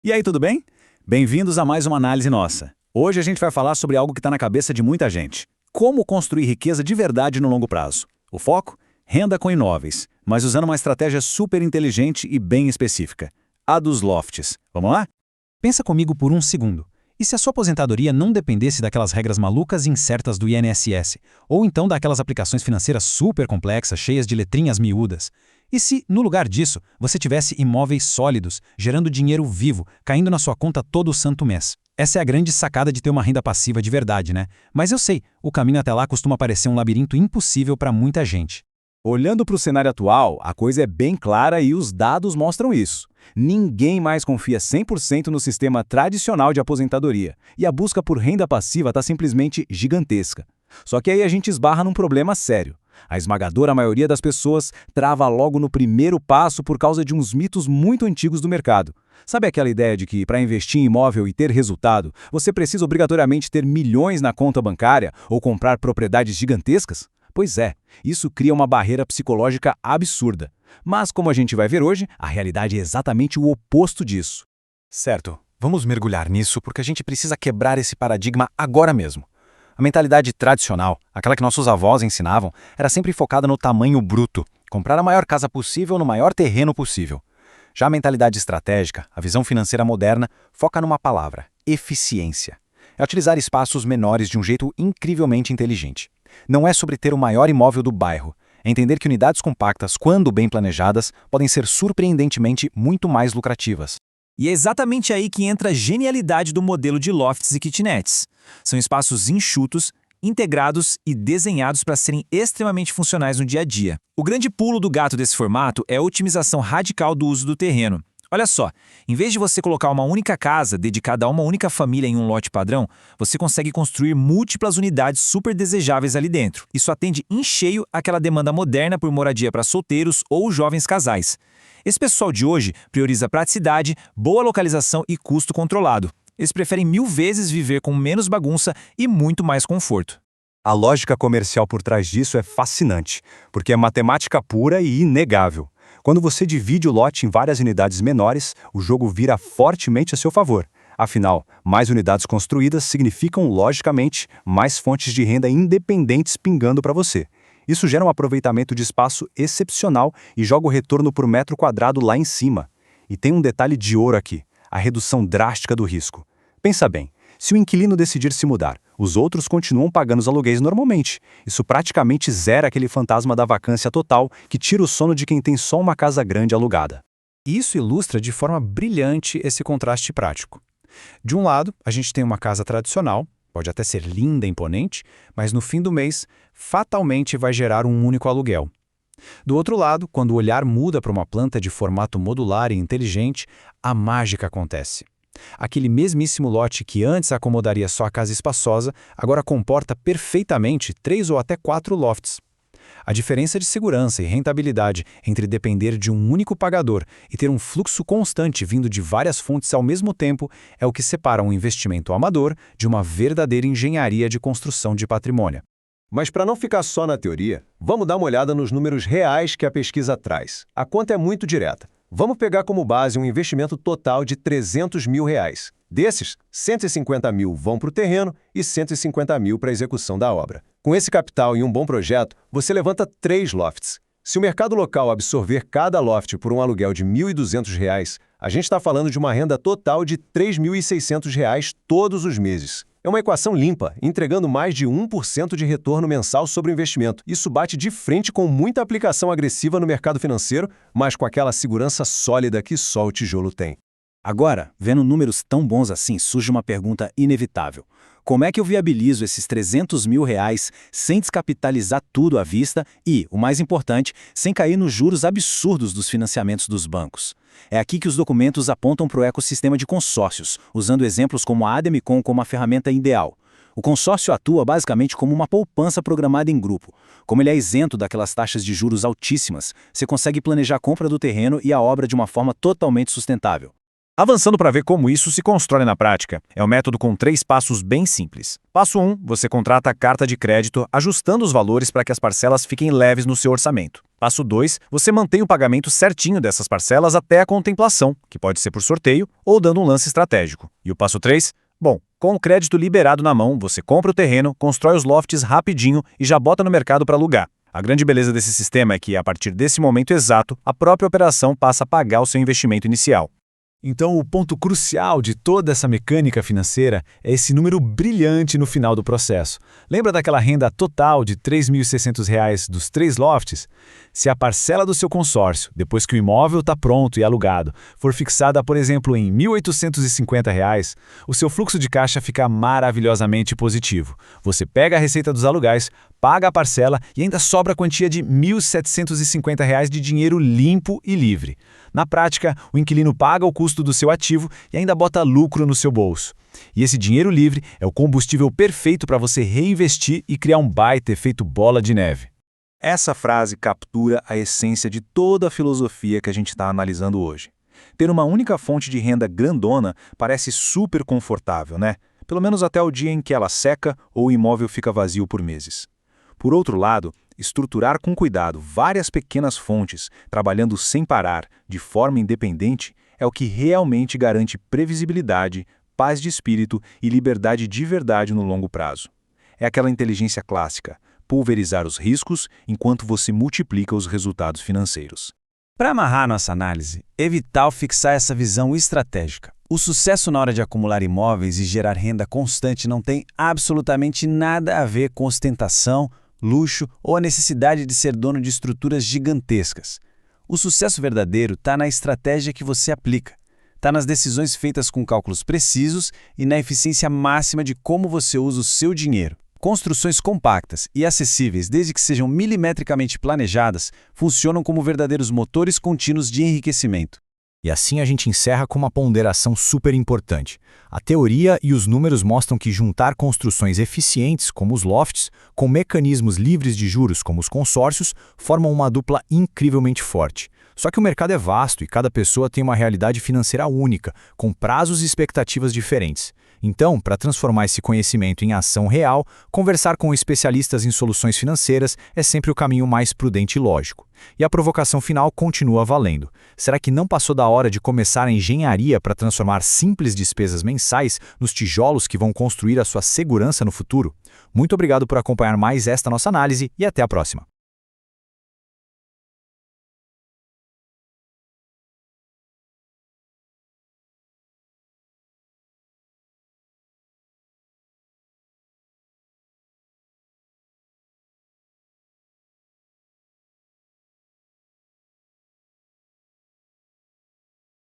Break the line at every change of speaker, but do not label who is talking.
E aí, tudo bem? Bem-vindos a mais uma análise nossa. Hoje a gente vai falar sobre algo que está na cabeça de muita gente. Como construir riqueza de verdade no longo prazo. O foco? Renda com imóveis, mas usando uma estratégia super inteligente e bem específica. A dos lofts. Vamos lá?
Pensa comigo por um segundo. E se a sua aposentadoria não dependesse daquelas regras malucas e incertas do INSS, ou então daquelas aplicações financeiras super complexas, cheias de letrinhas miúdas? E se, no lugar disso, você tivesse imóveis sólidos, gerando dinheiro vivo, caindo na sua conta todo santo mês? Essa é a grande sacada de ter uma renda passiva de verdade, né? Mas eu sei, o caminho até lá costuma parecer um labirinto impossível para muita gente.
Olhando para o cenário atual, a coisa é bem clara e os dados mostram isso. Ninguém mais confia 100% no sistema tradicional de aposentadoria, e a busca por renda passiva está simplesmente gigantesca. Só que aí a gente esbarra num problema sério. A esmagadora maioria das pessoas trava logo no primeiro passo por causa de uns mitos muito antigos do mercado. Sabe aquela ideia de que, para investir em imóvel e ter resultado, você precisa obrigatoriamente ter milhões na conta bancária ou comprar propriedades gigantescas? Pois é, isso cria uma barreira psicológica absurda. Mas, como a gente vai ver hoje, a realidade é exatamente o oposto disso.
Certo, vamos mergulhar nisso porque a gente precisa quebrar esse paradigma agora mesmo. A mentalidade tradicional, aquela que nossos avós ensinavam, era sempre focada no tamanho bruto, comprar a maior casa possível no maior terreno possível. Já a mentalidade estratégica, a visão financeira moderna, foca numa palavra: eficiência. É utilizar espaços menores de um jeito incrivelmente inteligente. Não é sobre ter o maior imóvel do bairro, é entender que unidades compactas, quando bem planejadas, podem ser surpreendentemente muito mais lucrativas.
E é exatamente aí que entra a genialidade do modelo de lofts e kitnets. São espaços enxutos, integrados e desenhados para serem extremamente funcionais no dia a dia. O grande pulo do gato desse formato é a otimização radical do uso do terreno. Olha só, em vez de você colocar uma única casa dedicada a uma única família em um lote padrão, você consegue construir múltiplas unidades super desejáveis ali dentro. Isso atende em cheio àquela demanda moderna por moradia para solteiros ou jovens casais. Esse pessoal de hoje prioriza praticidade, boa localização e custo controlado. Eles preferem 1000 vezes viver com menos bagunça e muito mais conforto.
A lógica comercial por trás disso é fascinante, porque é matemática pura e inegável. Quando você divide o lote em várias unidades menores, o jogo vira fortemente a seu favor. Afinal, mais unidades construídas significam, logicamente, mais fontes de renda independentes pingando para você. Isso gera um aproveitamento de espaço excepcional e joga o retorno por metro quadrado lá em cima. E tem um detalhe de ouro aqui: a redução drástica do risco. Pensa bem, se o inquilino decidir se mudar, os outros continuam pagando os aluguéis normalmente. Isso praticamente zera aquele fantasma da vacância total que tira o sono de quem tem só uma casa grande alugada.
Isso ilustra de forma brilhante esse contraste prático. De um lado, a gente tem uma casa tradicional, pode até ser linda e imponente, mas no fim do mês, fatalmente vai gerar um único aluguel. Do outro lado, quando o olhar muda para uma planta de formato modular e inteligente, a mágica acontece. Aquele mesmíssimo lote que antes acomodaria só a casa espaçosa, agora comporta perfeitamente 3 ou até 4 lofts. A diferença de segurança e rentabilidade entre depender de um único pagador e ter um fluxo constante vindo de várias fontes ao mesmo tempo é o que separa um investimento amador de uma verdadeira engenharia de construção de patrimônio.
Mas para não ficar só na teoria, vamos dar uma olhada nos números reais que a pesquisa traz. A conta é muito direta. Vamos pegar como base um investimento total de R$300 mil. Desses, 150 mil vão para o terreno e 150 mil para a execução da obra. Com esse capital e um bom projeto, você levanta 3 lofts. Se o mercado local absorver cada loft por um aluguel de R$ 1.200, a gente está falando de uma renda total de R$ 3.600 todos os meses. É uma equação limpa, entregando mais de 1% de retorno mensal sobre o investimento. Isso bate de frente com muita aplicação agressiva no mercado financeiro, mas com aquela segurança sólida que só o tijolo tem.
Agora, vendo números tão bons assim, surge uma pergunta inevitável. Como é que eu viabilizo esses R$300 mil sem descapitalizar tudo à vista e, o mais importante, sem cair nos juros absurdos dos financiamentos dos bancos? É aqui que os documentos apontam para o ecossistema de consórcios, usando exemplos como a Ademicon como a ferramenta ideal. O consórcio atua basicamente como uma poupança programada em grupo. Como ele é isento daquelas taxas de juros altíssimas, você consegue planejar a compra do terreno e a obra de uma forma totalmente sustentável.
Avançando para ver como isso se constrói na prática, é um método com 3 passos bem simples. Passo 1, você contrata a carta de crédito ajustando os valores para que as parcelas fiquem leves no seu orçamento. Passo 2, você mantém o pagamento certinho dessas parcelas até a contemplação, que pode ser por sorteio ou dando um lance estratégico. E o passo 3? Bom, com o crédito liberado na mão, você compra o terreno, constrói os lofts rapidinho e já bota no mercado para alugar. A grande beleza desse sistema é que, a partir desse momento exato, a própria operação passa a pagar o seu investimento inicial.
Então, o ponto crucial de toda essa mecânica financeira é esse número brilhante no final do processo. Lembra daquela renda total de R$ 3.600 dos 3 lofts? Se a parcela do seu consórcio, depois que o imóvel está pronto e alugado, for fixada, por exemplo, em R$ 1.850, o seu fluxo de caixa fica maravilhosamente positivo. Você pega a receita dos aluguéis, paga a parcela e ainda sobra a quantia de R$ 1.750 de dinheiro limpo e livre. Na prática, o inquilino paga o custo do seu ativo e ainda bota lucro no seu bolso. E esse dinheiro livre é o combustível perfeito para você reinvestir e criar um baita efeito bola de neve.
Essa frase captura a essência de toda a filosofia que a gente está analisando hoje. Ter uma única fonte de renda grandona parece super confortável, né? Pelo menos até o dia em que ela seca ou o imóvel fica vazio por meses. Por outro lado, estruturar com cuidado várias pequenas fontes, trabalhando sem parar, de forma independente, é o que realmente garante previsibilidade, paz de espírito e liberdade de verdade no longo prazo. É aquela inteligência clássica, pulverizar os riscos enquanto você multiplica os resultados financeiros.
Para amarrar nossa análise, é vital fixar essa visão estratégica. O sucesso na hora de acumular imóveis e gerar renda constante não tem absolutamente nada a ver com ostentação, luxo ou a necessidade de ser dono de estruturas gigantescas. O sucesso verdadeiro está na estratégia que você aplica. Está nas decisões feitas com cálculos precisos e na eficiência máxima de como você usa o seu dinheiro. Construções compactas e acessíveis, desde que sejam milimetricamente planejadas, funcionam como verdadeiros motores contínuos de enriquecimento.
E assim a gente encerra com uma ponderação super importante. A teoria e os números mostram que juntar construções eficientes, como os lofts, com mecanismos livres de juros, como os consórcios, formam uma dupla incrivelmente forte. Só que o mercado é vasto e cada pessoa tem uma realidade financeira única, com prazos e expectativas diferentes. Então, para transformar esse conhecimento em ação real, conversar com especialistas em soluções financeiras é sempre o caminho mais prudente e lógico. E a provocação final continua valendo. Será que não passou da hora de começar a engenharia para transformar simples despesas mensais nos tijolos que vão construir a sua segurança no futuro? Muito obrigado por acompanhar mais esta nossa análise e até a próxima.